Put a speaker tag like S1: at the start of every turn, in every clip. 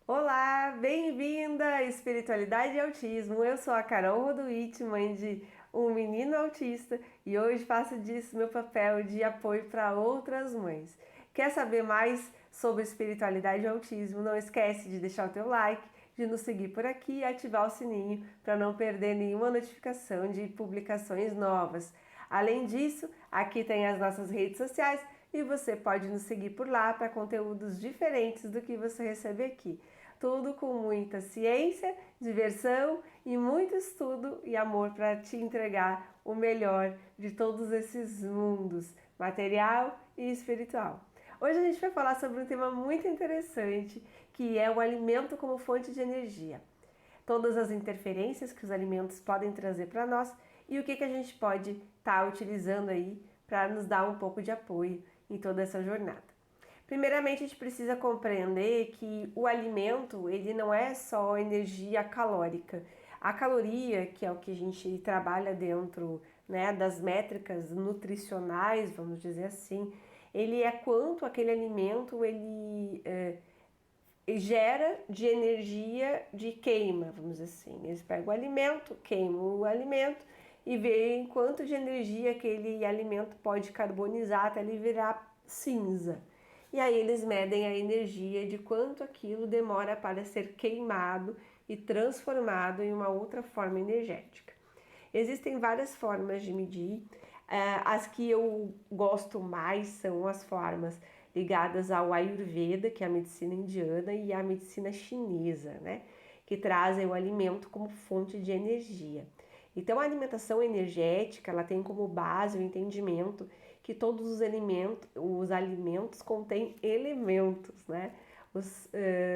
S1: Olá, bem-vinda à Espiritualidade e Autismo. Eu sou a Carol Roduit, mãe de um menino autista, e hoje faço disso meu papel de apoio para outras mães. Quer saber mais sobre espiritualidade e autismo? Não esquece de deixar o teu like, de nos seguir por aqui e ativar o sininho para não perder nenhuma notificação de publicações novas. Além disso, aqui tem as nossas redes sociais e você pode nos seguir por lá para conteúdos diferentes do que você recebe aqui. Tudo com muita ciência, diversão e muito estudo e amor para te entregar o melhor de todos esses mundos, material e espiritual. Hoje a gente vai falar sobre um tema muito interessante, que é o alimento como fonte de energia. Todas as interferências que os alimentos podem trazer para nós e o que a gente pode estar utilizando aí para nos dar um pouco de apoio em toda essa jornada. Primeiramente, a gente precisa compreender que o alimento, ele não é só energia calórica. A caloria, que é o que a gente trabalha dentro, né, das métricas nutricionais, vamos dizer assim, ele é quanto aquele alimento gera de energia de queima, vamos dizer assim. Eles pegam o alimento, queimam o alimento e veem quanto de energia aquele alimento pode carbonizar até ele virar cinza. E aí eles medem a energia de quanto aquilo demora para ser queimado e transformado em uma outra forma energética. Existem várias formas de medir. As que eu gosto mais são as formas ligadas ao Ayurveda, que é a medicina indiana, e a medicina chinesa, né? Que trazem o alimento como fonte de energia. Então, a alimentação energética, ela tem como base o entendimento que todos os alimentos contêm elementos, né? Os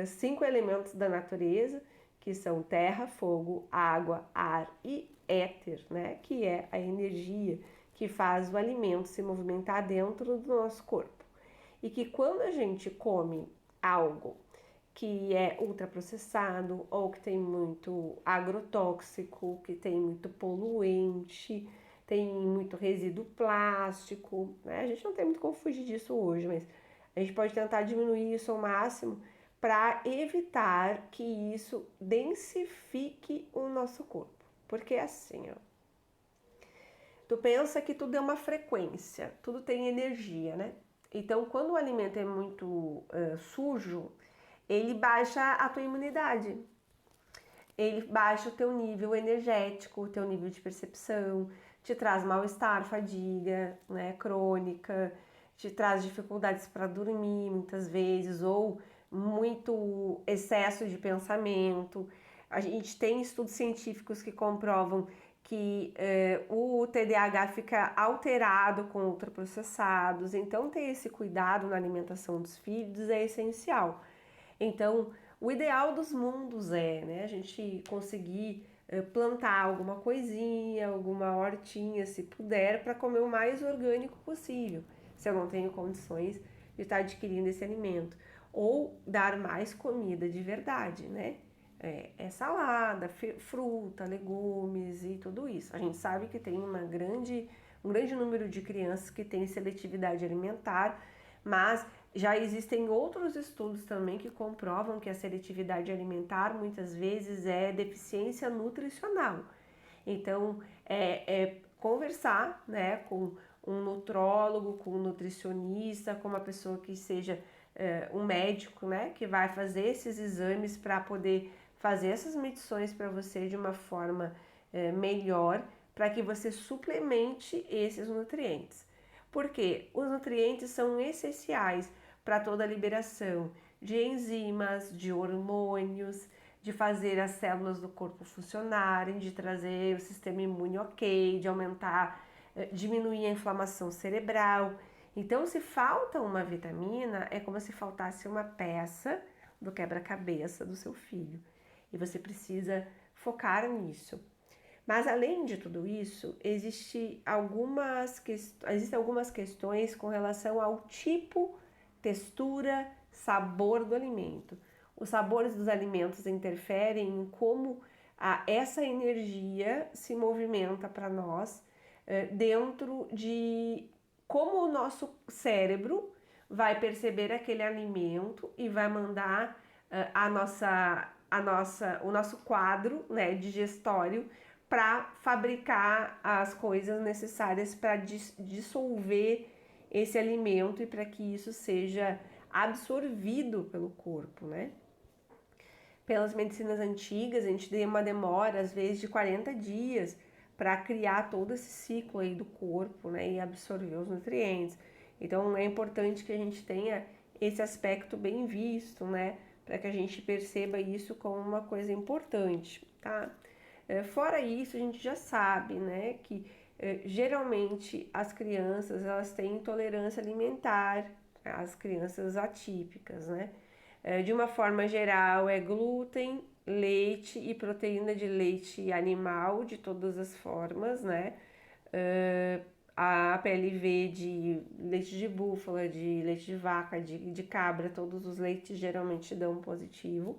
S1: 5 elementos da natureza, que são terra, fogo, água, ar e éter, né? Que é a energia que faz o alimento se movimentar dentro do nosso corpo. E que quando a gente come algo que é ultraprocessado ou que tem muito agrotóxico, que tem muito poluente, tem muito resíduo plástico, né? A gente não tem muito como fugir disso hoje, mas a gente pode tentar diminuir isso ao máximo para evitar que isso densifique o nosso corpo. Porque é assim, ó. Tu pensa que tudo é uma frequência, tudo tem energia, né? Então, quando o alimento é muito sujo, ele baixa a tua imunidade, ele baixa o teu nível energético, o teu nível de percepção, te traz mal-estar, fadiga, né, crônica, te traz dificuldades para dormir muitas vezes ou muito excesso de pensamento. A gente tem estudos científicos que comprovam que o TDAH fica alterado com ultraprocessados, então ter esse cuidado na alimentação dos filhos é essencial. Então, o ideal dos mundos é, né, a gente conseguir plantar alguma coisinha, alguma hortinha, se puder, para comer o mais orgânico possível, se eu não tenho condições de estar adquirindo esse alimento. Ou dar mais comida de verdade, né? Salada, fruta, legumes e tudo isso. A gente sabe que tem um grande número de crianças que têm seletividade alimentar, mas já existem outros estudos também que comprovam que a seletividade alimentar muitas vezes é deficiência nutricional. Então, conversar, né, com um nutrólogo, com um nutricionista, com uma pessoa que seja um médico, né, que vai fazer esses exames para poder fazer essas medições para você de uma forma melhor, para que você suplemente esses nutrientes. Porque os nutrientes são essenciais para toda a liberação de enzimas, de hormônios, de fazer as células do corpo funcionarem, de trazer o sistema imune ok, de aumentar, diminuir a inflamação cerebral. Então, se falta uma vitamina, é como se faltasse uma peça do quebra-cabeça do seu filho. E você precisa focar nisso. Mas além de tudo isso, existem algumas questões com relação ao tipo, textura, sabor do alimento. Os sabores dos alimentos interferem em como essa energia se movimenta para nós dentro de como o nosso cérebro vai perceber aquele alimento e vai mandar o nosso quadro, né, digestório para fabricar as coisas necessárias para dissolver esse alimento e para que isso seja absorvido pelo corpo, né? Pelas medicinas antigas, a gente tem uma demora, às vezes, de 40 dias para criar todo esse ciclo aí do corpo, né, e absorver os nutrientes. Então, é importante que a gente tenha esse aspecto bem visto, né, para que a gente perceba isso como uma coisa importante, tá? Fora isso, a gente já sabe, né, que geralmente as crianças, elas têm intolerância alimentar, as crianças atípicas, né? De uma forma geral, é glúten, leite e proteína de leite animal, de todas as formas, né? A PLV de leite de búfala, de leite de vaca, de cabra, todos os leites geralmente dão positivo.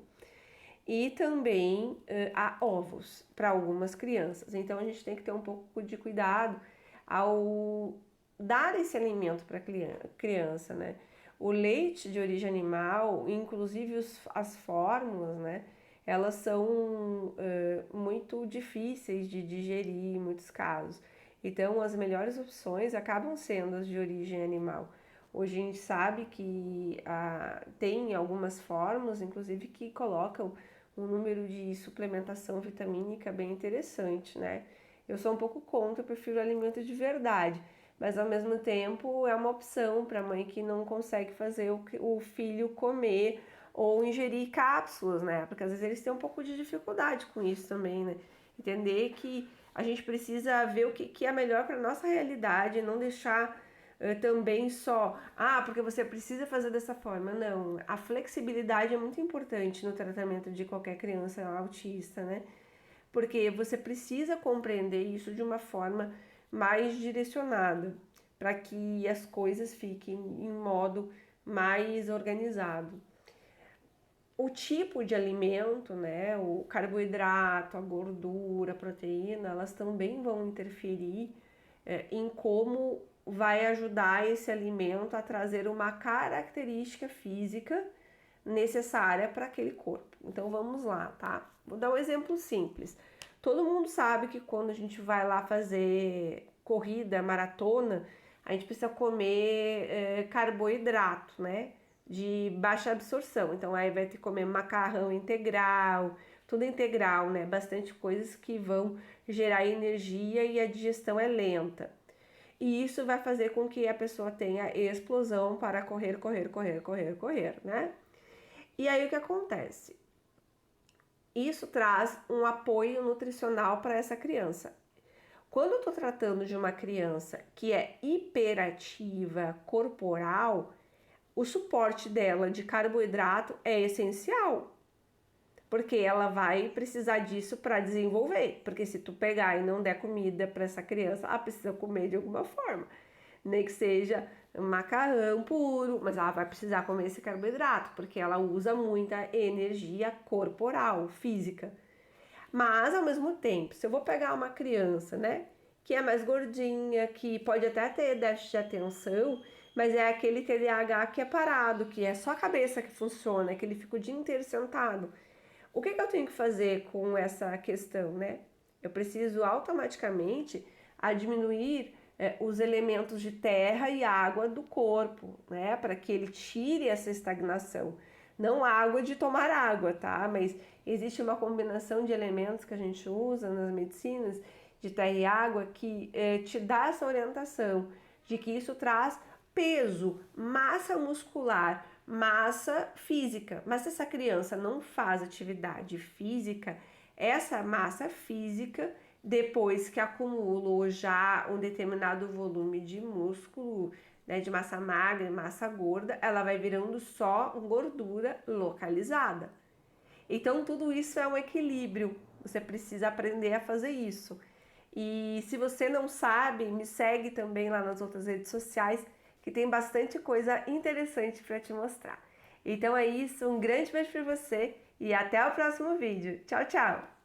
S1: E também há ovos para algumas crianças. Então a gente tem que ter um pouco de cuidado ao dar esse alimento para a criança, né? O leite de origem animal, inclusive as fórmulas, né? Elas são muito difíceis de digerir em muitos casos. Então, as melhores opções acabam sendo as de origem animal. Hoje a gente sabe que tem algumas fórmulas, inclusive, que colocam um número de suplementação vitamínica bem interessante, né? Eu sou um pouco contra, eu prefiro alimento de verdade, mas ao mesmo tempo é uma opção para a mãe que não consegue fazer o filho comer ou ingerir cápsulas, né? Porque às vezes eles têm um pouco de dificuldade com isso também, né? Entender que a gente precisa ver o que é melhor para nossa realidade, não deixar também só, porque você precisa fazer dessa forma. Não, a flexibilidade é muito importante no tratamento de qualquer criança autista, né? Porque você precisa compreender isso de uma forma mais direcionada, para que as coisas fiquem em modo mais organizado. O tipo de alimento, né, o carboidrato, a gordura, a proteína, elas também vão interferir em como vai ajudar esse alimento a trazer uma característica física necessária para aquele corpo. Então vamos lá, tá? Vou dar um exemplo simples. Todo mundo sabe que quando a gente vai lá fazer corrida, maratona, a gente precisa comer carboidrato, né? De baixa absorção. Então aí vai ter que comer macarrão integral, tudo integral, né? Bastante coisas que vão gerar energia e a digestão é lenta. E isso vai fazer com que a pessoa tenha explosão para correr, né? E aí o que acontece? Isso traz um apoio nutricional para essa criança. Quando eu estou tratando de uma criança que é hiperativa corporal, o suporte dela de carboidrato é essencial, porque ela vai precisar disso para desenvolver. Porque se tu pegar e não der comida para essa criança, ela precisa comer de alguma forma, nem que seja macarrão puro, mas ela vai precisar comer esse carboidrato, porque ela usa muita energia corporal, física. Mas ao mesmo tempo, se eu vou pegar uma criança, né, que é mais gordinha, que pode até ter déficit de atenção, mas é aquele TDAH que é parado, que é só a cabeça que funciona, que ele fica o dia inteiro sentado. O que eu tenho que fazer com essa questão, né? Eu preciso automaticamente diminuir os elementos de terra e água do corpo, né? Para que ele tire essa estagnação. Não água de tomar água, tá? Mas existe uma combinação de elementos que a gente usa nas medicinas de terra e água que te dá essa orientação de que isso traz peso, massa muscular, massa física. Mas se essa criança não faz atividade física, essa massa física, depois que acumulou já um determinado volume de músculo, né, de massa magra e massa gorda, ela vai virando só gordura localizada. Então tudo isso é um equilíbrio, você precisa aprender a fazer isso. E se você não sabe, me segue também lá nas outras redes sociais, que tem bastante coisa interessante para te mostrar. Então é isso, um grande beijo para você e até o próximo vídeo. Tchau, tchau!